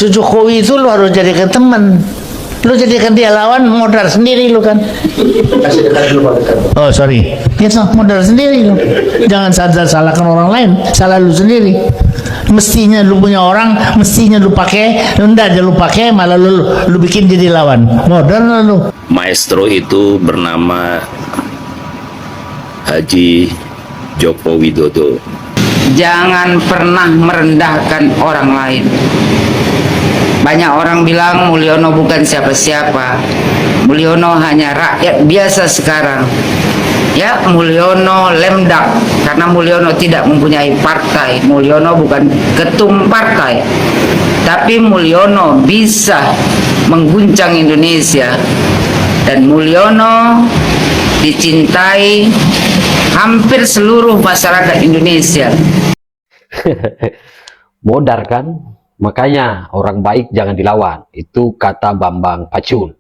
Si Jokowi itu lu harus jadikan teman. Lu jadikan dia lawan, modal sendiri lu kan. Kasih dekat dulu Pak, dekat. Oh sorry, gitu modal sendiri lu. Jangan salahkan orang lain, salah lu sendiri. Mestinya lu punya orang, mestinya lu pakai, enggak aja lu pakai, malah lu bikin jadi lawan. Modal lu. Maestro itu bernama Haji Joko Widodo. Jangan pernah merendahkan orang lain. Banyak orang bilang Mulyono bukan siapa-siapa. Mulyono hanya rakyat biasa sekarang. Ya, Mulyono lemdak karena Mulyono tidak mempunyai partai. Mulyono bukan ketum partai. Tapi Mulyono bisa mengguncang Indonesia. Dan Mulyono dicintai hampir seluruh masyarakat Indonesia. Modar kan? Makanya orang baik jangan dilawan. Itu kata Bambang Pacul.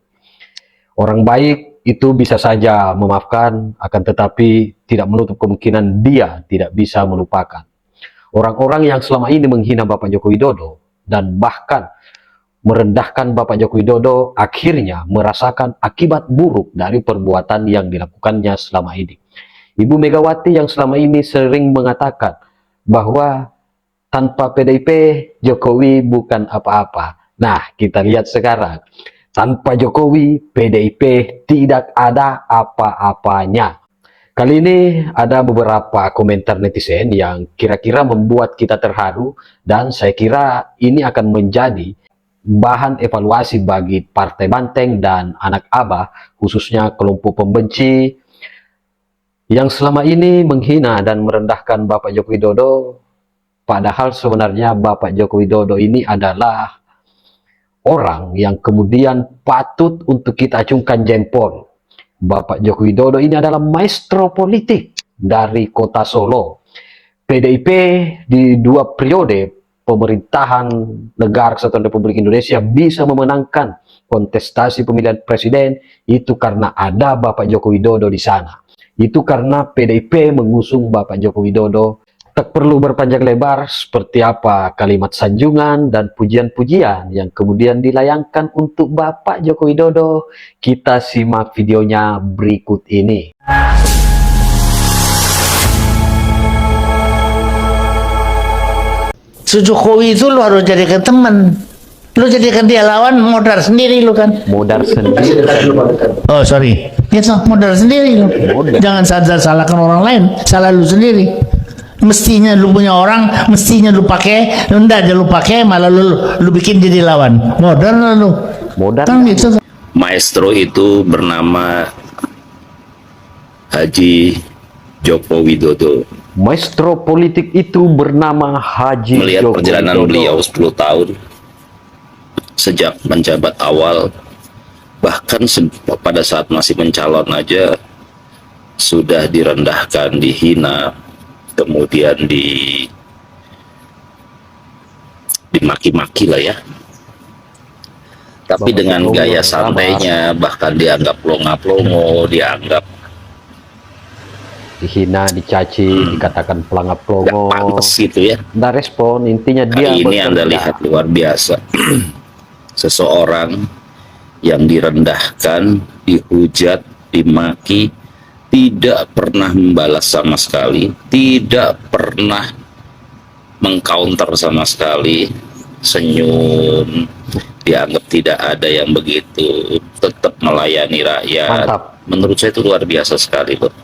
Orang baik itu bisa saja memaafkan, akan tetapi tidak menutup kemungkinan dia tidak bisa melupakan. Orang-orang yang selama ini menghina Bapak Joko Widodo dan bahkan merendahkan Bapak Joko Widodo akhirnya merasakan akibat buruk dari perbuatan yang dilakukannya selama ini. Ibu Megawati yang selama ini sering mengatakan bahwa tanpa PDIP, Jokowi bukan apa-apa. Nah, kita lihat sekarang. Tanpa Jokowi, PDIP tidak ada apa-apanya. Kali ini ada beberapa komentar netizen yang kira-kira membuat kita terharu. Dan saya kira ini akan menjadi bahan evaluasi bagi Partai Banteng dan anak Abah, khususnya kelompok pembenci yang selama ini menghina dan merendahkan Bapak Joko Widodo. Padahal sebenarnya Bapak Joko Widodo ini adalah orang yang kemudian patut untuk kita acungkan jempol. Bapak Joko Widodo ini adalah maestro politik dari kota Solo. PDIP di 2 periode pemerintahan negara Kesatuan Republik Indonesia bisa memenangkan kontestasi pemilihan presiden itu karena ada Bapak Joko Widodo di sana. Itu karena PDIP mengusung Bapak Joko Widodo. Tak perlu berpanjang lebar seperti apa kalimat sanjungan dan pujian-pujian yang kemudian dilayangkan untuk Bapak Joko Widodo. Kita simak videonya berikut ini. Si Jokowi itu lu harus jadikan teman. Lu jadikan dia lawan, modal sendiri lu kan. Modar Kasih sendiri. dekat dulu Pak, dekat. Oh sorry, gitu modal sendiri lu. Jangan salahkan orang lain, salah lu sendiri. Mestinya lu punya orang, mestinya lu pakai, enggak aja lu pakai, malah lu bikin jadi lawan. Modal lu. Modar. Kan gitu. Maestro itu bernama Haji Joko Widodo. Maestro politik itu bernama Haji Melihat Joko perjalanan Widodo. beliau 10 tahun sejak menjabat awal, bahkan pada saat masih mencalon aja sudah direndahkan, dihina, kemudian dimaki-maki lah ya. Tapi Bapak dengan Jokowi gaya yang santainya, bahkan dianggap plonga-plongo, dianggap dihina, dicaci, dikatakan pelangap nggak plongo. pantas gitu ya. Nggak respon, intinya dia Kali ini Anda bekerja. lihat luar biasa. Seseorang yang direndahkan, dihujat, dimaki, tidak pernah membalas sama sekali, tidak pernah mengcounter sama sekali, senyum, dianggap tidak ada yang begitu, tetap melayani rakyat. Mantap. Menurut saya itu luar biasa sekali loh.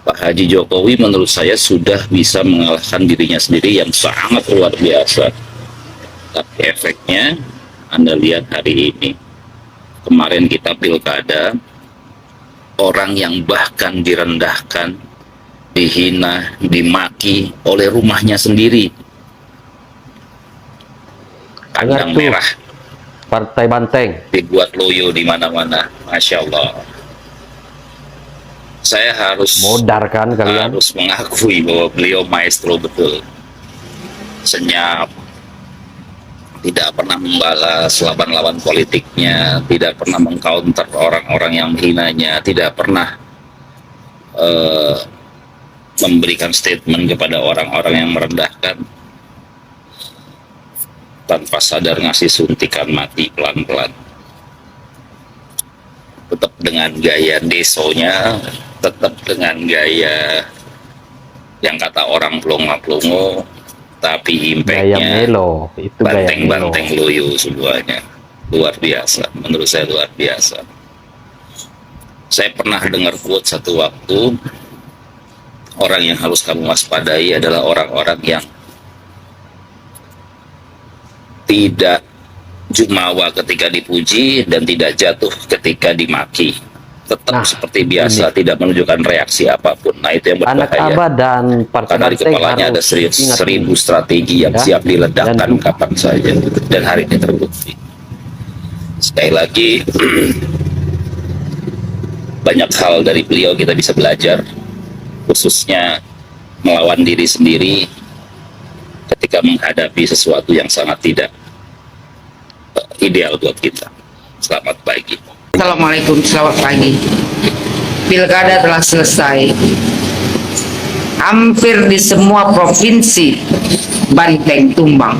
Pak Haji Jokowi menurut saya sudah bisa mengalahkan dirinya sendiri yang sangat luar biasa. Tapi efeknya Anda lihat hari ini. Kemarin kita pilkada, orang yang bahkan direndahkan, dihina, dimaki oleh rumahnya sendiri. Kandang tuh. merah, Partai Banteng. dibuat loyo di mana-mana. Masya Allah. Saya harus Modar kan kalian? harus mengakui bahwa beliau maestro betul. Senyap, tidak pernah membalas lawan-lawan politiknya, tidak pernah mengcounter orang-orang yang menghinanya, tidak pernah memberikan statement kepada orang-orang yang merendahkan. tanpa sadar ngasih suntikan mati pelan-pelan. Tetap dengan gaya desonya, tetap dengan gaya yang kata orang pelongo-pelongo, tapi Gaya impactnya melo, itu gaya melo. banteng-banteng loyo semuanya. Luar biasa, menurut saya luar biasa. Saya pernah dengar quote satu waktu, orang yang harus kamu waspadai adalah orang-orang yang tidak jumawa ketika dipuji dan tidak jatuh ketika dimaki. Tetap Nah, seperti biasa, tidak menunjukkan reaksi apapun. Nah, itu yang Anak berbahaya. Abah dan Karena di kepalanya ada seribu strategi yang Ya. siap diledakkan Dan- kapan saja. Dan hari ini terbukti. Sekali lagi, banyak hal dari beliau kita bisa belajar, khususnya melawan diri sendiri ketika menghadapi sesuatu yang sangat tidak ideal buat kita. Selamat pagi. Assalamualaikum, selamat pagi. Pilkada telah selesai. Hampir di semua provinsi banteng tumbang.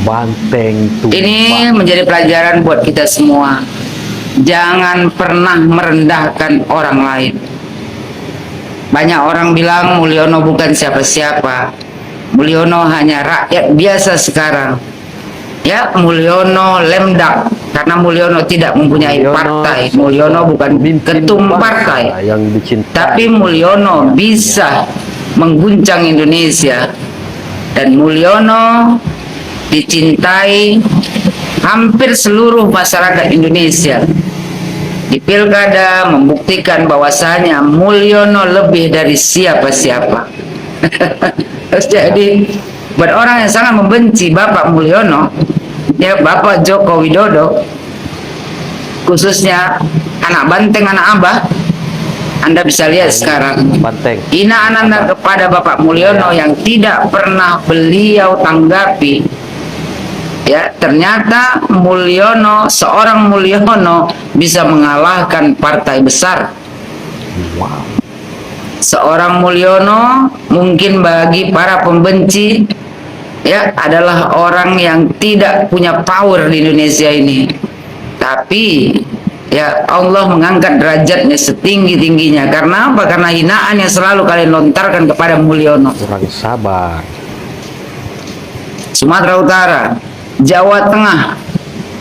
Banteng tumbang. Ini menjadi pelajaran buat kita semua. Jangan pernah merendahkan orang lain. Banyak orang bilang Mulyono bukan siapa-siapa. Mulyono hanya rakyat biasa sekarang. Ya, Mulyono lemdak karena Mulyono tidak mempunyai partai. Mulyono bukan ketum partai, yang dicintai. tapi Mulyono bisa mengguncang Indonesia, dan Mulyono dicintai hampir seluruh masyarakat Indonesia. Di pilkada membuktikan bahwasanya Mulyono lebih dari siapa-siapa. Jadi buat orang yang sangat membenci Bapak Mulyono, ya Bapak Joko Widodo, khususnya anak banteng, anak Abah, Anda bisa lihat sekarang Banteng. hinaan Anda kepada Bapak Mulyono yang tidak pernah beliau tanggapi. Ya, ternyata Mulyono, seorang Mulyono bisa mengalahkan partai besar. Wow. Seorang Mulyono mungkin bagi para pembenci ya adalah orang yang tidak punya power di Indonesia ini. Tapi ya Allah mengangkat derajatnya setinggi-tingginya. Karena apa? Karena hinaan yang selalu kalian lontarkan kepada Mulyono. Kurang sabar. Sumatera Utara, Jawa Tengah,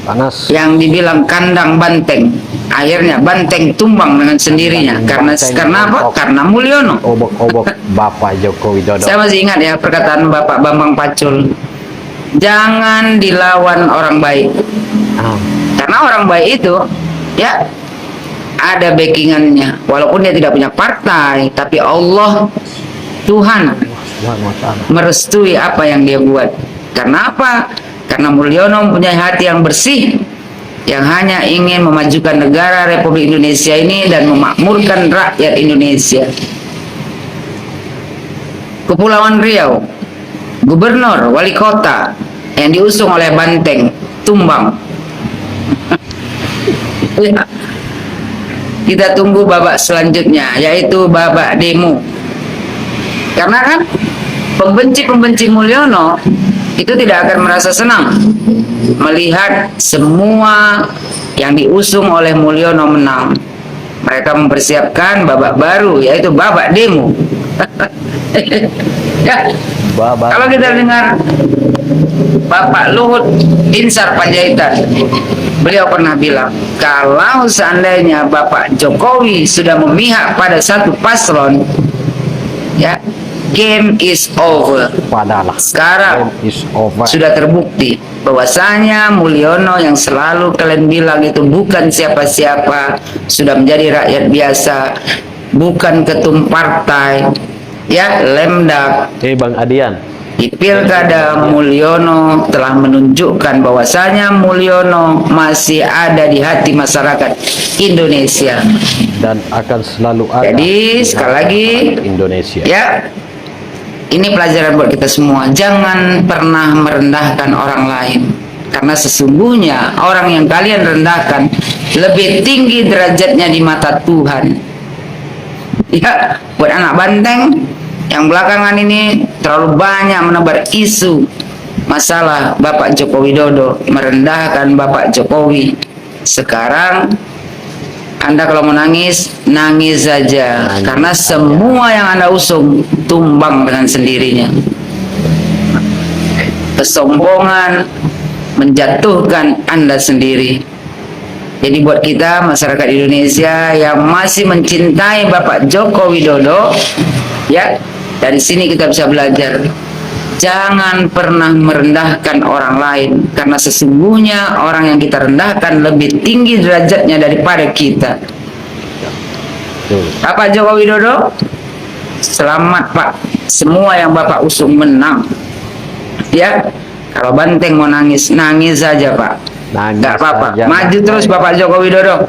Panas. yang dibilang kandang banteng, akhirnya banteng tumbang dengan sendirinya. Karena apa? Karena Mulyono. Obok-obok Bapak Joko Widodo. Saya masih ingat ya perkataan Bapak Bambang Pacul, jangan dilawan orang baik. Ah, Karena orang baik itu ya ada backingannya, walaupun dia tidak punya partai, tapi Allah Tuhan Subhanahu wa ta'ala. merestui apa yang dia buat. Karena apa? Karena Mulyono mempunyai hati yang bersih, yang hanya ingin memajukan negara Republik Indonesia ini dan memakmurkan rakyat Indonesia. Kepulauan Riau, gubernur, wali kota yang diusung oleh banteng tumbang. Ya. Kita tunggu babak selanjutnya, yaitu babak demo. Karena kan pembenci-pembenci Mulyono itu tidak akan merasa senang melihat semua yang diusung oleh Mulyono menang. Mereka mempersiapkan babak baru, yaitu babak demo. Ya, Bapak. kalau kita dengar Bapak Luhut Binsar Panjaitan, beliau pernah bilang, kalau seandainya Bapak Jokowi sudah memihak pada satu paslon, ya, game is over. Padahal Sekarang is over. sudah terbukti bahwasanya Mulyono yang selalu kalian bilang itu bukan siapa-siapa, sudah menjadi rakyat biasa, bukan ketum partai, ya, lemdak. Bang Adian. Di pilkada Mulyono telah menunjukkan bahwasanya Mulyono masih ada di hati masyarakat Indonesia. Dan akan selalu ada. Jadi sekali lagi Indonesia. ya, ini pelajaran buat kita semua. Jangan pernah merendahkan orang lain, karena sesungguhnya orang yang kalian rendahkan lebih tinggi derajatnya di mata Tuhan. Ya, buat anak banteng yang belakangan ini terlalu banyak menebar isu masalah Bapak Joko Widodo, merendahkan Bapak Jokowi. Sekarang Anda kalau mau nangis, nangis saja. Karena semua yang Anda usung tumbang dengan sendirinya. Kesombongan menjatuhkan Anda sendiri. Jadi buat kita masyarakat Indonesia yang masih mencintai Bapak Joko Widodo, ya, dari sini kita bisa belajar. Jangan pernah merendahkan orang lain, karena sesungguhnya orang yang kita rendahkan lebih tinggi derajatnya daripada kita. Bapak Joko Widodo, selamat Pak. Semua yang Bapak usung menang. Ya, kalau banteng mau nangis, nangis saja Pak. Nggak apa-apa. Maju terus Bapak Joko Widodo.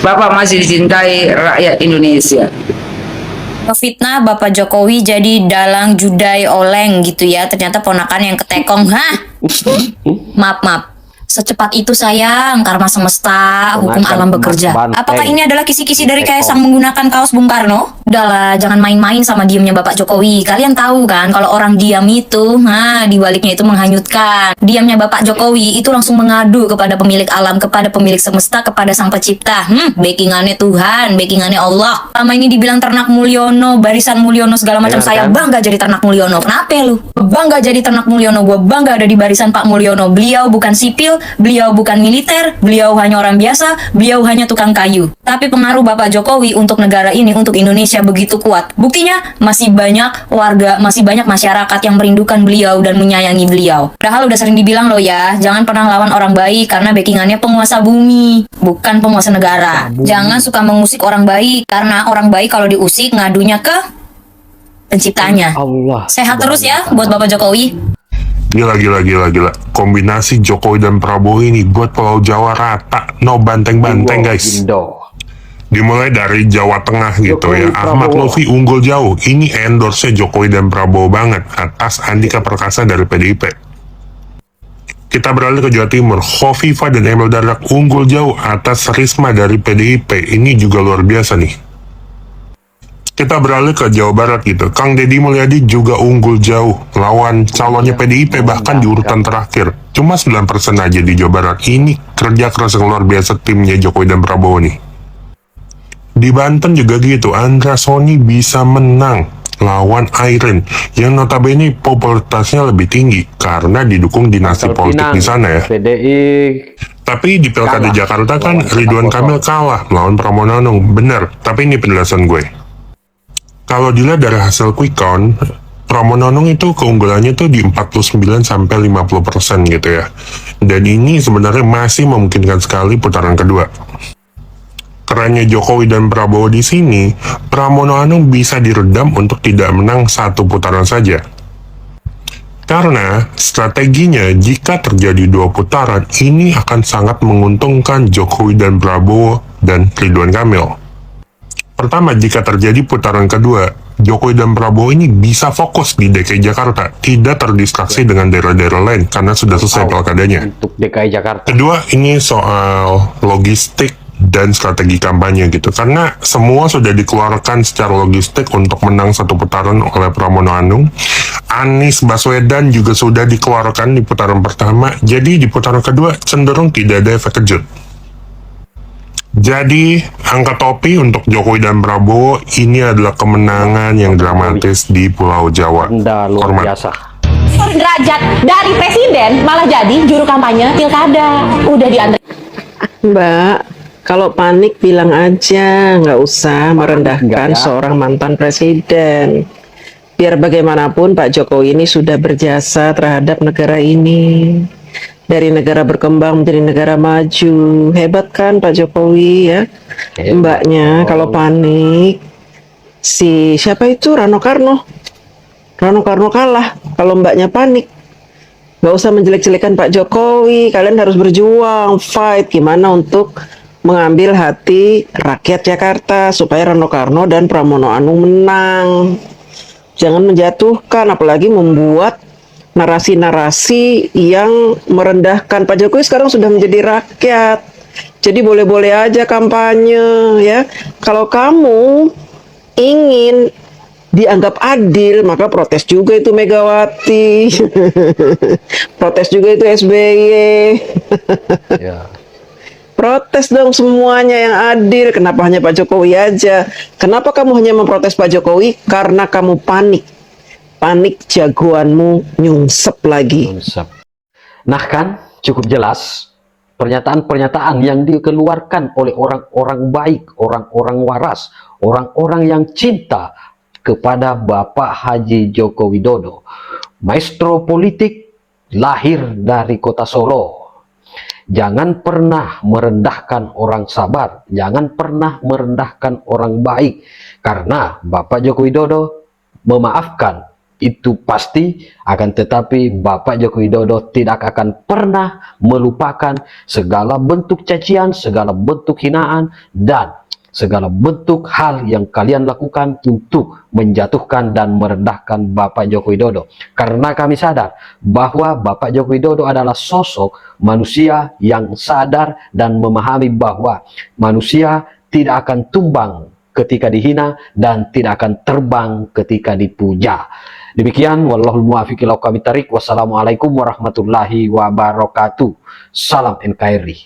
Bapak masih dicintai rakyat Indonesia. Fitnah Bapak Jokowi jadi dalang judai oleng gitu ya. Ternyata ponakan yang ketekong. Hah? Maaf. Secepat itu sayang, karma semesta, hukum alam bekerja. Apakah ini adalah kisi-kisi dari Kaisang menggunakan kaos Bung Karno? Udahlah, jangan main-main sama diamnya Bapak Jokowi. Kalian tahu kan kalau orang diam itu, dibaliknya itu menghanyutkan. Diamnya Bapak Jokowi itu langsung mengadu kepada pemilik alam, kepada pemilik semesta, kepada Sang Pencipta. Backingannya Tuhan, backingannya Allah. Lama ini dibilang ternak Mulyono, barisan Mulyono segala macam. Saya bangga jadi ternak Mulyono. Kenapa lu? Bangga jadi ternak Mulyono. Gue bangga ada di barisan Pak Mulyono. Beliau bukan sipil, beliau bukan militer, beliau hanya orang biasa, beliau hanya tukang kayu. Tapi pengaruh Bapak Jokowi untuk negara ini, untuk Indonesia begitu kuat. Buktinya masih banyak warga, masih banyak masyarakat yang merindukan beliau dan menyayangi beliau. Padahal udah sering dibilang loh ya, jangan pernah lawan orang baik karena backingannya penguasa bumi, bukan penguasa negara. Jangan suka mengusik orang baik karena orang baik kalau diusik ngadunya ke penciptanya. Allah. Sehat terus ya buat Bapak Jokowi. Gila. Kombinasi Jokowi dan Prabowo ini buat Pulau Jawa rata. No banteng-banteng guys. Dimulai dari Jawa Tengah gitu ya. Ahmad Lutfi unggul jauh. Ini endorse Jokowi dan Prabowo banget atas Andika Perkasa dari PDIP. Kita beralih ke Jawa Timur. Khofifah dan Emil Dardak unggul jauh atas Risma dari PDIP. Ini juga luar biasa nih. Kita beralih ke Jawa Barat gitu. Kang Deddy Mulyadi juga unggul jauh lawan calonnya PDIP bahkan di urutan terakhir. Cuma 9% aja di Jawa Barat. Ini kerja keras yang luar biasa timnya Jokowi dan Prabowo nih. Di Banten juga gitu. Andra Soni bisa menang lawan Airin yang notabene popularitasnya lebih tinggi karena didukung dinasti politik di sana ya. PDI. Tapi di Pilkada Jakarta kan Ridwan Kamil kalah melawan Pramono Anung. Bener, tapi ini penjelasan gue. Kalau dilihat dari hasil quick count, Pramono Anung itu keunggulannya tuh di 49-50% gitu ya. Dan ini sebenarnya masih memungkinkan sekali putaran kedua. Kerennya Jokowi dan Prabowo di sini, Pramono Anung bisa diredam untuk tidak menang satu putaran saja. Karena strateginya jika terjadi 2 putaran, ini akan sangat menguntungkan Jokowi dan Prabowo dan Ridwan Kamil. Pertama, jika terjadi putaran kedua, Jokowi dan Prabowo ini bisa fokus di DKI Jakarta, tidak terdistraksi dengan daerah-daerah lain karena sudah selesai pilkadanya. Untuk DKI Jakarta. Kedua, ini soal logistik dan strategi kampanye gitu, karena semua sudah dikeluarkan secara logistik untuk menang satu putaran oleh Pramono Anung. Anies Baswedan juga sudah dikeluarkan di putaran pertama, jadi di putaran kedua cenderung tidak ada efek kejut. Jadi, angka topi untuk Jokowi dan Prabowo ini adalah kemenangan yang dramatis di Pulau Jawa. Anda luar Hormat. biasa. Derajat dari presiden malah jadi juru kampanye pilkada. Udah diantri. Mbak, kalau panik bilang aja, nggak usah merendahkan Enggak ya. seorang mantan presiden. Biar bagaimanapun Pak Jokowi ini sudah berjasa terhadap negara ini. Dari negara berkembang menjadi negara maju. Hebat kan Pak Jokowi ya. Mbaknya kalau panik, siapa itu Rano Karno kalah kalau mbaknya panik. Nggak usah menjelek-jelekan Pak Jokowi. Kalian harus berjuang, fight gimana untuk mengambil hati rakyat Jakarta supaya Rano Karno dan Pramono Anung menang. Jangan menjatuhkan, apalagi membuat narasi-narasi yang merendahkan. Pak Jokowi sekarang sudah menjadi rakyat, jadi boleh-boleh aja kampanye ya. Kalau kamu ingin dianggap adil, maka protes juga itu Megawati. Protes juga itu SBY. Ya. Protes dong semuanya yang adil. Kenapa hanya Pak Jokowi aja? Kenapa kamu hanya memprotes Pak Jokowi? Karena kamu panik. Panik jagoanmu nyungsep lagi. Konsep. Nah kan cukup jelas pernyataan-pernyataan yang dikeluarkan oleh orang-orang baik, orang-orang waras, orang-orang yang cinta kepada Bapak Haji Joko Widodo. Maestro politik lahir dari kota Solo. Jangan pernah merendahkan orang sabar, jangan pernah merendahkan orang baik, karena Bapak Joko Widodo memaafkan itu pasti, akan tetapi Bapak Joko Widodo tidak akan pernah melupakan segala bentuk cacian, segala bentuk hinaan, dan segala bentuk hal yang kalian lakukan untuk menjatuhkan dan merendahkan Bapak Joko Widodo. Karena kami sadar bahwa Bapak Joko Widodo adalah sosok manusia yang sadar dan memahami bahwa manusia tidak akan tumbang ketika dihina dan tidak akan terbang ketika dipuja. Demikian, wallahul muwaffiq ila aqwamit thariq. Wassalamualaikum warahmatullahi wabarakatuh. Salam NKRI.